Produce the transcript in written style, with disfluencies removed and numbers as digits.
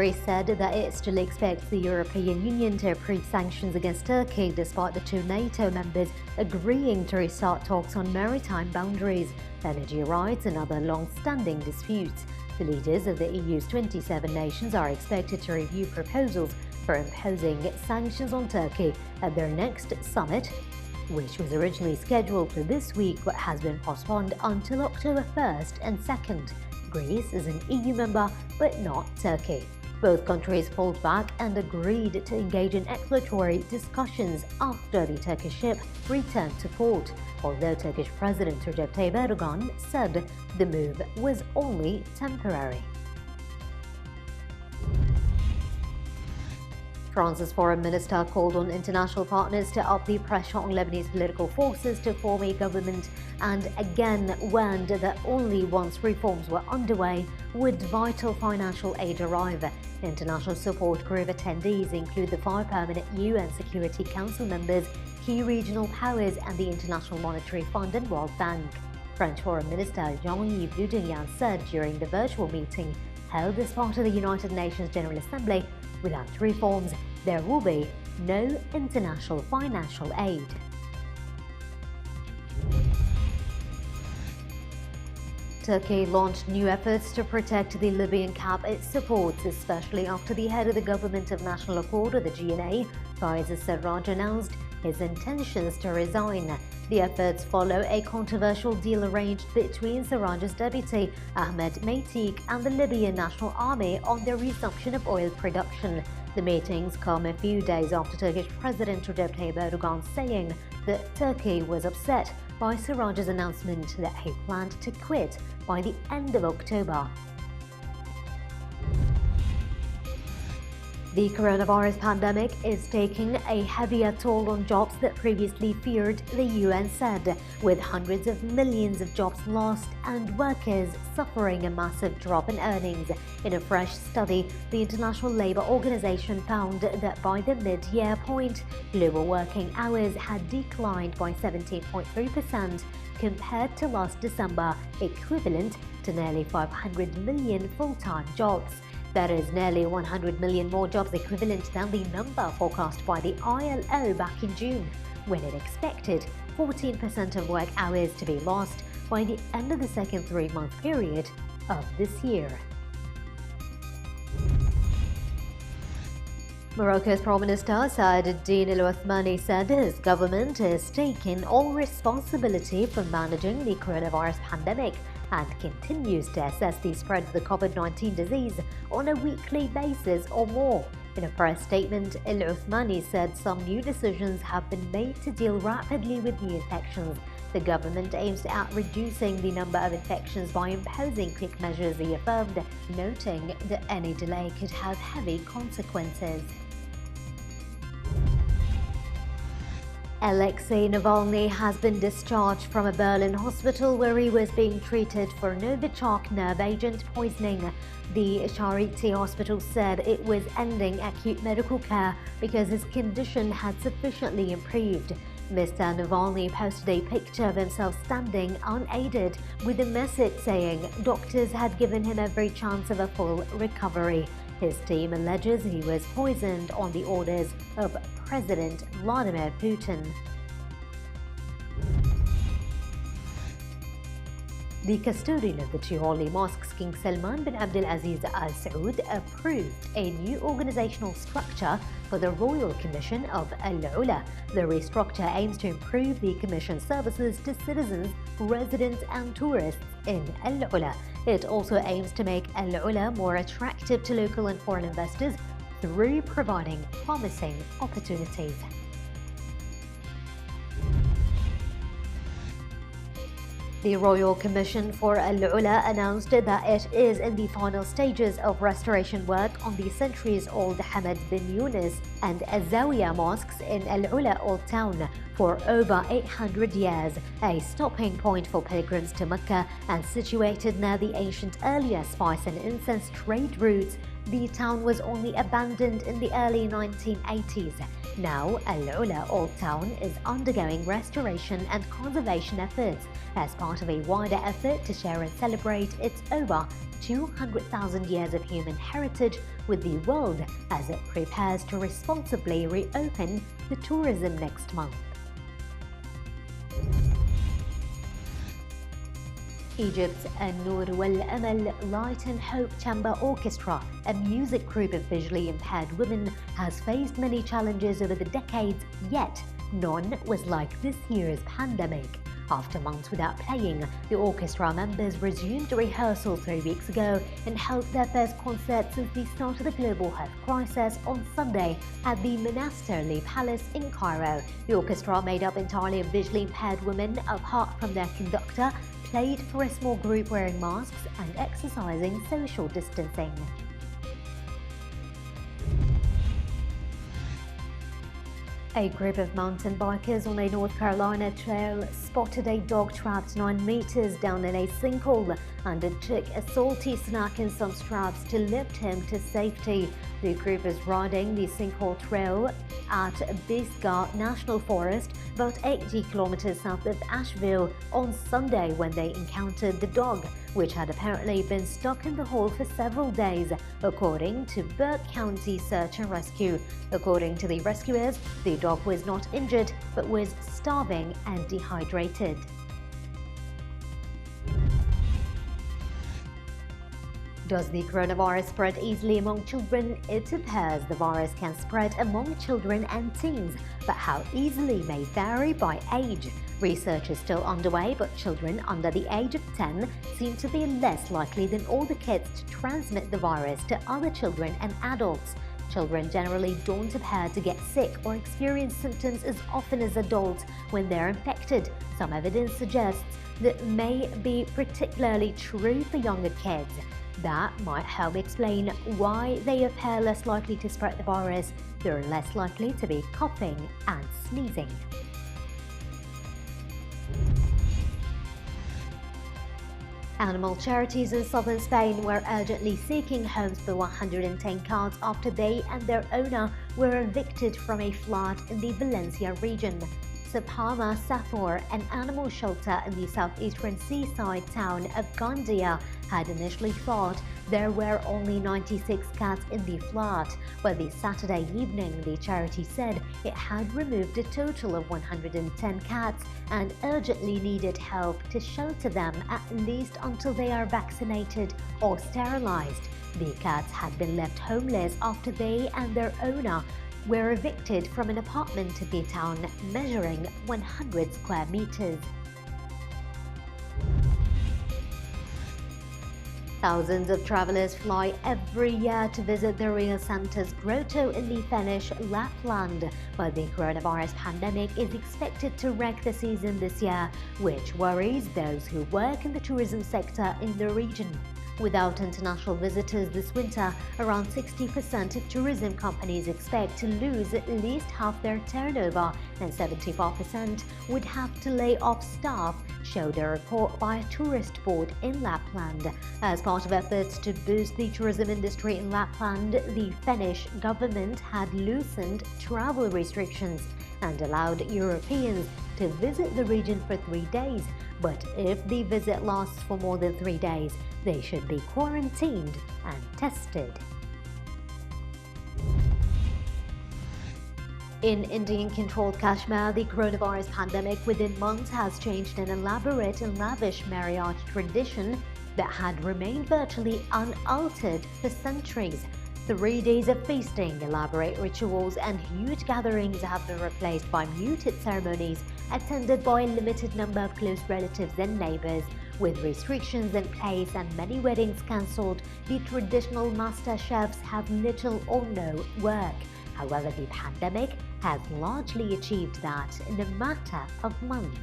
Greece said that it still expects the European Union to approve sanctions against Turkey despite the two NATO members agreeing to restart talks on maritime boundaries, energy rights and other long-standing disputes. The leaders of the EU's 27 nations are expected to review proposals for imposing sanctions on Turkey at their next summit, which was originally scheduled for this week but has been postponed until October 1st and 2nd. Greece is an EU member, but not Turkey. Both countries pulled back and agreed to engage in exploratory discussions after the Turkish ship returned to port, although Turkish President Recep Tayyip Erdogan said the move was only temporary. France's foreign minister called on international partners to up the pressure on Lebanese political forces to form a government and again warned that only once reforms were underway would vital financial aid arrive. International support group attendees include the 5 permanent UN Security Council members, key regional powers and the International Monetary Fund and World Bank. French Foreign Minister Jean-Yves Le Drian said during the virtual meeting held as part of the United Nations General Assembly, without reforms, there will be no international financial aid. Turkey launched new efforts to protect the Libyan cap it supports, especially after the head of the Government of National Accord, or the GNA, Fayez Sarraj, announced his intentions to resign. The efforts follow a controversial deal arranged between Sarraj's deputy, Ahmed Maitik, and the Libyan National Army on the resumption of oil production. The meetings come a few days after Turkish President Recep Tayyip Erdogan saying that Turkey was upset by Sarraj's announcement that he planned to quit by the end of October. The coronavirus pandemic is taking a heavier toll on jobs that previously feared, the UN said, with hundreds of millions of jobs lost and workers suffering a massive drop in earnings. In a fresh study, the International Labour Organization found that by the mid-year point, global working hours had declined by 17.3% compared to last December, equivalent to nearly 500 million full-time jobs. That is nearly 100 million more jobs equivalent than the number forecast by the ILO back in June, when it expected 14% of work hours to be lost by the end of the second 3-month period of this year. Morocco's Prime Minister Saad Eddine El Othmani said his government is taking all responsibility for managing the coronavirus pandemic and continues to assess the spread of the COVID-19 disease on a weekly basis or more. In a press statement, El Othmani said some new decisions have been made to deal rapidly with new infections. The government aims at reducing the number of infections by imposing quick measures, he affirmed, noting that any delay could have heavy consequences. Alexei Navalny has been discharged from a Berlin hospital where he was being treated for Novichok nerve agent poisoning. The Charité hospital said it was ending acute medical care because his condition had sufficiently improved. Mr. Navalny posted a picture of himself standing unaided with a message saying doctors had given him every chance of a full recovery. His team alleges he was poisoned on the orders of President Vladimir Putin. The custodian of the two holy mosques, King Salman bin Abdulaziz Al Saud, approved a new organizational structure for the Royal Commission of Al-Ula. The restructure aims to improve the Commission's services to citizens, residents and tourists in Al-Ula. It also aims to make Al-Ula more attractive to local and foreign investors through providing promising opportunities. The Royal Commission for Al-Ula announced that it is in the final stages of restoration work on the centuries-old Hamad bin Yunus and Zawiya mosques in Al-Ula Old Town for over 800 years, a stopping point for pilgrims to Mecca and situated near the ancient earlier spice and incense trade routes. The town was only abandoned in the early 1980s. Now, Alola Old Town is undergoing restoration and conservation efforts as part of a wider effort to share and celebrate its over 200,000 years of human heritage with the world as it prepares to responsibly reopen the tourism next month. Egypt's An-Noor Wal-Amal Light and Hope Chamber Orchestra, a music group of visually impaired women, has faced many challenges over the decades, yet none was like this year's pandemic. After months without playing, the orchestra members resumed rehearsal 3 weeks ago and held their first concert since the start of the global health crisis on Sunday at the Monasterli Palace in Cairo. The orchestra, made up entirely of visually impaired women, apart from their conductor, played for a small group wearing masks and exercising social distancing. A group of mountain bikers on a North Carolina trail spotted a dog trapped 9 meters down in a sinkhole and took a salty snack and some straps to lift him to safety. The group is riding the sinkhole trail at Biscayne National Forest, about 80 kilometers south of Asheville, on Sunday when they encountered the dog, which had apparently been stuck in the hole for several days, according to Burke County Search and Rescue. According to the rescuers, the dog was not injured but was starving and dehydrated. Does the coronavirus spread easily among children? It appears the virus can spread among children and teens, but how easily may vary by age. Research is still underway, but children under the age of 10 seem to be less likely than older kids to transmit the virus to other children and adults. Children generally don't appear to get sick or experience symptoms as often as adults when they're infected. Some evidence suggests that may be particularly true for younger kids. That might help explain why they appear less likely to spread the virus. They're less likely to be coughing and sneezing. Animal charities in southern Spain were urgently seeking homes for 110 cats after they and their owner were evicted from a flat in the Valencia region. Sapama Safor, an animal shelter in the southeastern seaside town of Gandia, had initially thought there were only 96 cats in the flat, but the Saturday evening the charity said it had removed a total of 110 cats and urgently needed help to shelter them at least until they are vaccinated or sterilized. The cats had been left homeless after they and their owner were evicted from an apartment in the town measuring 100 square meters. Thousands of travelers fly every year to visit the Rio Santos grotto in the Finnish Lapland, but the coronavirus pandemic is expected to wreck the season this year, which worries those who work in the tourism sector in the region. Without international visitors this winter, around 60% of tourism companies expect to lose at least half their turnover, and 75% would have to lay off staff, showed a report by a tourist board in Lapland. As part of efforts to boost the tourism industry in Lapland, the Finnish government had loosened travel restrictions and allowed Europeans to visit the region for 3 days. But if the visit lasts for more than 3 days, they should be quarantined and tested. In Indian-controlled Kashmir, the coronavirus pandemic within months has changed an elaborate and lavish Marriott tradition that had remained virtually unaltered for centuries. 3 days of feasting, elaborate rituals, and huge gatherings have been replaced by muted ceremonies attended by a limited number of close relatives and neighbors. With restrictions in place and many weddings cancelled, the traditional master chefs have little or no work. However, the pandemic has largely achieved that in a matter of months.